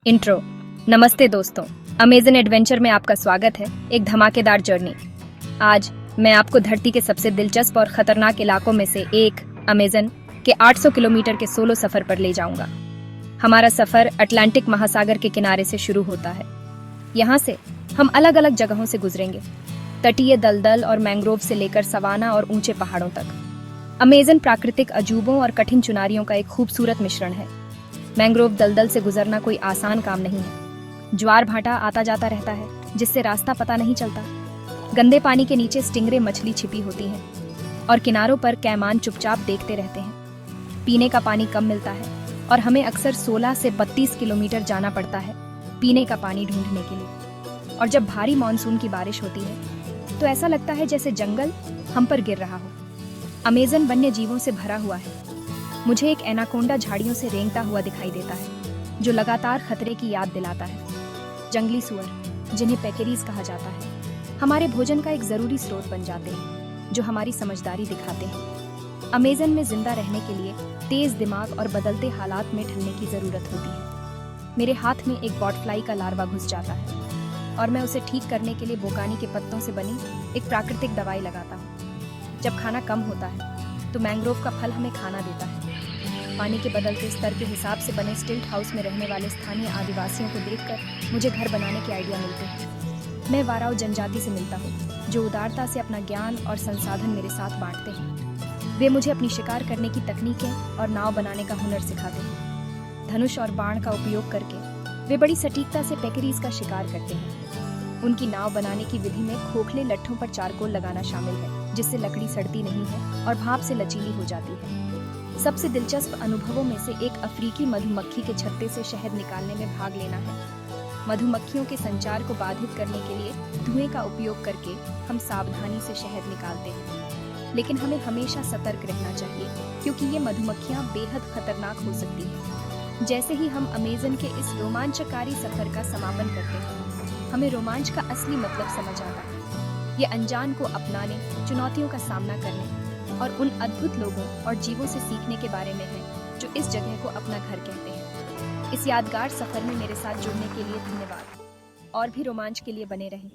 Intro. नमस्ते दोस्तों, Amazon adventure में आपका स्वागत है। एक धमाकेदार जर्नी। आज मैं आपको धरती के सबसे दिलचस्प और खतरनाक इलाकों में से एक अमेजन के 800 किलोमीटर के सोलो सफर पर ले जाऊंगा। हमारा सफर अटलांटिक महासागर के किनारे से शुरू होता है। यहाँ से हम अलग अलग जगहों से गुजरेंगे, तटीय दलदल और मैंग्रोव से लेकर सवाना और ऊंचे पहाड़ों तक। अमेजन प्राकृतिक अजूबों और कठिन चुनारियों का एक खूबसूरत मिश्रण है। मैंग्रोव दलदल से गुजरना कोई आसान काम नहीं है। ज्वार भाटा आता जाता रहता है, जिससे रास्ता पता नहीं चलता। गंदे पानी के नीचे स्टिंगरे मछली छिपी होती है और किनारों पर कैमान चुपचाप देखते रहते हैं। पीने का पानी कम मिलता है और हमें अक्सर 16 से 32 किलोमीटर जाना पड़ता है पीने का पानी ढूंढने के लिए। और जब भारी मानसून की बारिश होती है तो ऐसा लगता है जैसे जंगल हम पर गिर रहा हो। अमेजन वन्य जीवों से भरा हुआ है। मुझे एक एनाकोंडा झाड़ियों से रेंगता हुआ दिखाई देता है, जो लगातार खतरे की याद दिलाता है। जंगली सुअर, जिन्हें पेकेरीज कहा जाता है, हमारे भोजन का एक जरूरी स्रोत बन जाते हैं, जो हमारी समझदारी दिखाते हैं। अमेजन में जिंदा रहने के लिए तेज दिमाग और बदलते हालात में ढलने की जरूरत होती है। मेरे हाथ में एक बॉटफ्लाई का लार्वा घुस जाता है और मैं उसे ठीक करने के लिए बोकानी के पत्तों से बनी एक प्राकृतिक दवाई लगाता हूँ। जब खाना कम होता है तो मैंग्रोव का फल हमें खाना देता है। पानी के बदलते स्तर के हिसाब से बने स्टिल्ट हाउस में रहने वाले स्थानीय आदिवासियों को देखकर मुझे घर बनाने के आइडिया मिलते हैं। मैं वाराओ जनजाति से मिलता हूँ, जो उदारता से अपना ज्ञान और संसाधन मेरे साथ बांटते हैं। वे मुझे अपनी शिकार करने की तकनीकें और नाव बनाने का हुनर सिखाते हैं। धनुष और बाण का उपयोग करके वे बड़ी सटीकता से पेकरीज का शिकार करते हैं। उनकी नाव बनाने की विधि में खोखले लट्ठों पर चारकोल लगाना शामिल है, जिससे लकड़ी सड़ती नहीं है और भाप से लचीली हो जाती है। सबसे दिलचस्प अनुभवों में से एक अफ्रीकी मधुमक्खी के छत्ते से शहद निकालने में भाग लेना है। मधुमक्खियों के संचार को बाधित करने के लिए धुएं का उपयोग करके हम सावधानी से शहद निकालते हैं, लेकिन हमें हमेशा सतर्क रहना चाहिए, क्योंकि ये मधुमक्खियां बेहद खतरनाक हो सकती हैं। जैसे ही हम अमेजन के इस रोमांचकारी सफर का समापन करते हैं, हमें रोमांच का असली मतलब समझ आता है। ये अनजान को अपनाने, चुनौतियों का सामना करने और उन अद्भुत लोगों और जीवों से सीखने के बारे में है, जो इस जगह को अपना घर कहते हैं। इस यादगार सफर में मेरे साथ जुड़ने के लिए धन्यवाद। और भी रोमांच के लिए बने रहें।